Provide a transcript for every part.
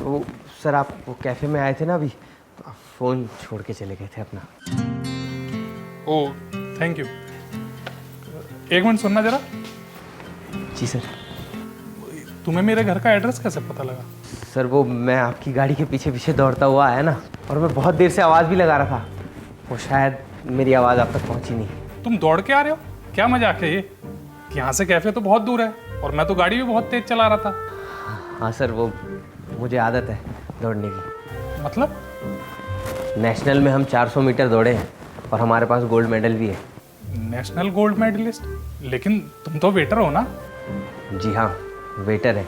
वो सर आप वो कैफ़े में आए थे ना अभी, तो आप फ़ोन छोड़ के चले गए थे अपना। Oh thank you. एक मिनट सुनना जरा। जी सर। तुम्हें मेरे घर का एड्रेस कैसे पता लगा? सर वो मैं आपकी गाड़ी के पीछे पीछे दौड़ता हुआ आया ना, और मैं बहुत देर से आवाज़ भी लगा रहा था, वो शायद मेरी आवाज़ आप तक पहुंची नहीं। तुम दौड़ के आ रहे हो? क्या मजाक है ये? यहाँ से कैफे तो बहुत दूर है और मैं तो गाड़ी भी बहुत तेज चला रहा था। हाँ सर, वो मुझे आदत है दौड़ने की। मतलब? नेशनल में हम 400 मीटर दौड़े हैं और हमारे पास गोल्ड मेडल भी है। National gold medallist? लेकिन तुम तो वेटर हो ना? जी हाँ, वेटर है,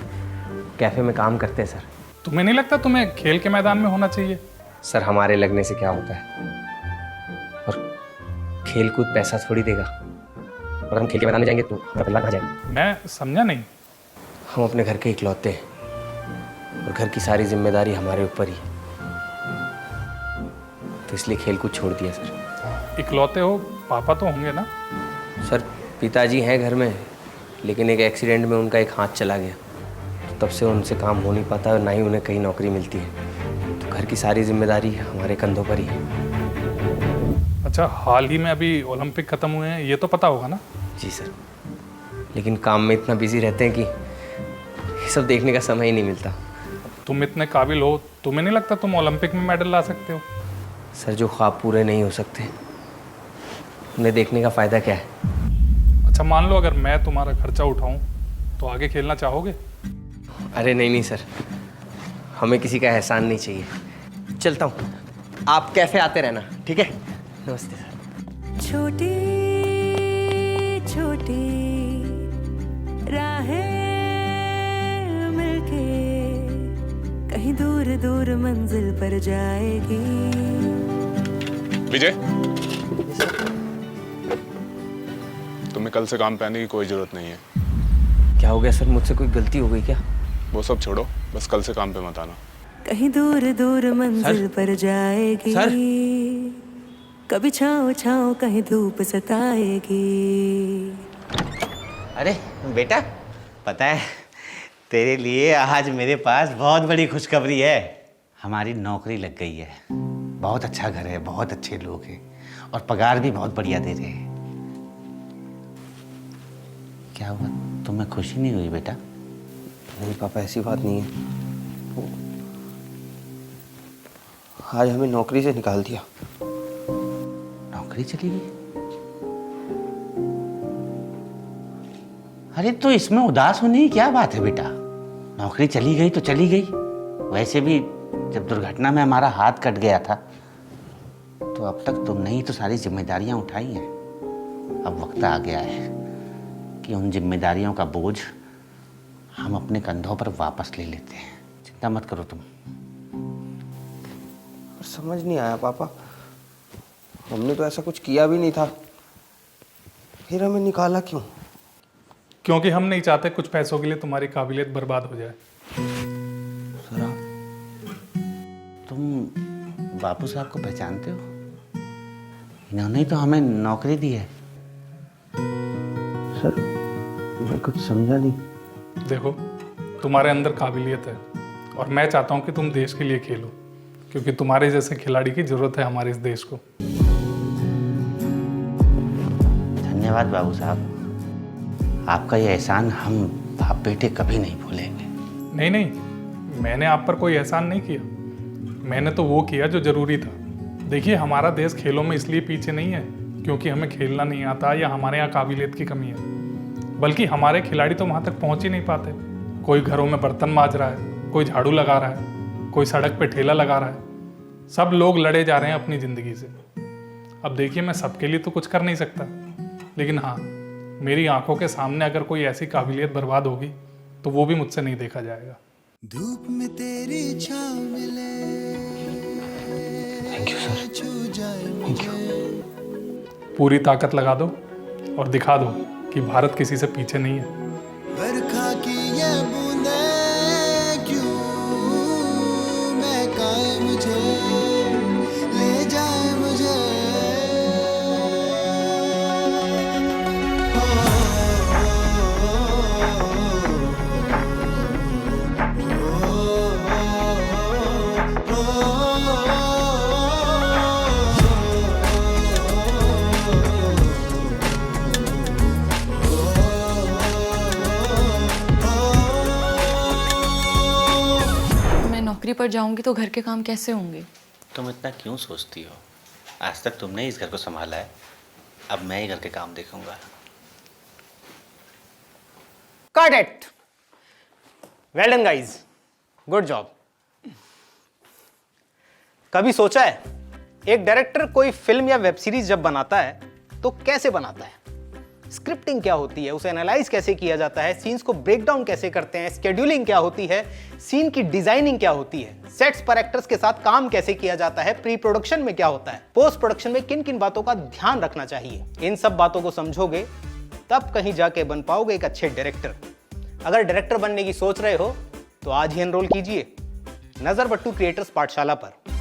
कैफ़े में काम करते हैं सर। तुम्हें नहीं लगता तुम्हें खेल के मैदान में होना चाहिए? सर हमारे लगने से क्या होता है, और खेल कूद पैसा थोड़ी देगा। अगर हम खेल के मैदान में जाएंगे तो हमारा परिवार कहाँ जाएगा? मैं समझा नहीं। हम अपने घर के इकलौते हैं और घर की सारी जिम्मेदारी हमारे ऊपर ही है, तो इसलिए खेल कूद छोड़ दिया सर। इकलौते हो, पापा तो होंगे ना? सर पिताजी हैं घर में, लेकिन एक एक्सीडेंट में उनका एक हाथ चला गया, तो तब से उनसे काम हो नहीं पाता और ना ही उन्हें कहीं नौकरी मिलती है, तो घर की सारी जिम्मेदारी हमारे कंधों पर ही है। अच्छा, हाल ही में अभी ओलंपिक खत्म हुए हैं, ये तो पता होगा ना? जी सर, लेकिन काम में इतना बिजी रहते हैं कि ये सब देखने का समय ही नहीं मिलता। तुम इतने काबिल हो, तुम्हें नहीं लगता तुम ओलंपिक में मेडल ला सकते हो? सर जो ख्वाब पूरे नहीं हो सकते, उन्हें देखने का फ़ायदा क्या है? अच्छा मान लो अगर मैं तुम्हारा खर्चा उठाऊं तो आगे खेलना चाहोगे? अरे नहीं नहीं सर, हमें किसी का एहसान नहीं चाहिए। चलता हूँ, आप कैफ़े आते रहना, ठीक है? नमस्ते सर। छोटी छोटी राहें मिलके कहीं दूर दूर मंजिल पर जाएगी। विजय, तुम्हें कल से काम पे आने की कोई जरूरत नहीं है। क्या हो गया सर, मुझसे कोई गलती हो गई क्या? वो सब छोड़ो, बस कल से काम पे मत आना। कहीं दूर दूर मंजिल पर जाएगी। सर? कभी छाँव छाँव कहीं धूप सताएगी। अरे बेटा, पता है तेरे लिए आज मेरे पास बहुत बड़ी खुशखबरी है। हमारी नौकरी लग गई है। बहुत अच्छा घर है, बहुत अच्छे लोग हैं और पगार भी बहुत बढ़िया दे रहे हैं। क्या हुआ, तुम्हें खुशी नहीं हुई बेटा? नहीं पापा, ऐसी बात नहीं है। आज हमें नौकरी से निकाल दिया। नौकरी चली गई? अरे तो इसमें उदास होने की क्या बात है बेटा? नौकरी चली गई तो चली गई। वैसे भी जब दुर्घटना में हमारा हाथ कट गया था तो अब तक तुमने ही तो सारी जिम्मेदारियां उठाई हैं। अब वक्त आ गया है कि उन जिम्मेदारियों का बोझ हम अपने कंधों पर वापस ले लेते हैं। चिंता मत करो तुम। समझ नहीं आया पापा, हमने तो ऐसा कुछ किया भी नहीं था, फिर हमें निकाला क्यों? क्योंकि हम नहीं चाहते कुछ पैसों के लिए तुम्हारी काबिलियत बर्बाद हो जाए। सर आप, तुम बापू साहब को पहचानते हो? इन्होंने ही तो हमें नौकरी दी है। सर मैं कुछ समझा नहीं। देखो, तुम्हारे अंदर काबिलियत है और मैं चाहता हूँ कि तुम देश के लिए खेलो, क्योंकि तुम्हारे जैसे खिलाड़ी की जरूरत है हमारे इस देश को। धन्यवाद बाबू साहब, आपका ये एहसान हम बाप बेटे कभी नहीं भूलेंगे। नहीं नहीं, मैंने आप पर कोई एहसान नहीं किया, मैंने तो वो किया जो जरूरी था। देखिए, हमारा देश खेलों में इसलिए पीछे नहीं है क्योंकि हमें खेलना नहीं आता या हमारे यहाँ काबिलियत की कमी है, बल्कि हमारे खिलाड़ी तो वहाँ तक पहुँच ही नहीं पाते। कोई घरों में बर्तन मांज रहा है, कोई झाड़ू लगा रहा है, कोई सड़क पे ठेला लगा रहा है। सब लोग लड़े जा रहे हैं अपनी ज़िंदगी से। अब देखिए, मैं सबके लिए तो कुछ कर नहीं सकता, लेकिन हाँ, मेरी आंखों के सामने अगर कोई ऐसी काबिलियत बर्बाद होगी तो वो भी मुझसे नहीं देखा जाएगा। धूप में तेरी छाँव मिले। Thank you sir, thank you. पूरी ताकत लगा दो और दिखा दो कि भारत किसी से पीछे नहीं है। बरखा की ये बूंदें क्यों महकाए मुझे, ले जाए मुझे। पर जाऊंगी तो घर के काम कैसे होंगे? तुम इतना क्यों सोचती हो? आज तक तुमने इस घर को संभाला है, अब मैं ही घर के काम देखूंगा। Got it. Well done guys. Good job. कभी सोचा है एक डायरेक्टर कोई फिल्म या वेब सीरीज जब बनाता है तो कैसे बनाता है? स्क्रिप्टिंग क्या होती है, उसे एनालाइज कैसे किया जाता है, सीन्स को ब्रेक डाउन कैसे करते हैं, स्केड्यूलिंग क्या होती है, सीन की डिजाइनिंग क्या होती है, सेट्स पर एक्टर्स के साथ काम कैसे किया जाता है, प्री प्रोडक्शन में क्या होता है, पोस्ट प्रोडक्शन में किन किन बातों का ध्यान रखना चाहिए। इन सब बातों को समझोगे तब कहीं जाके बन पाओगे एक अच्छे डायरेक्टर। अगर डायरेक्टर बनने की सोच रहे हो तो आज ही एनरोल कीजिए नजर बट्टू क्रिएटर्स पाठशाला पर।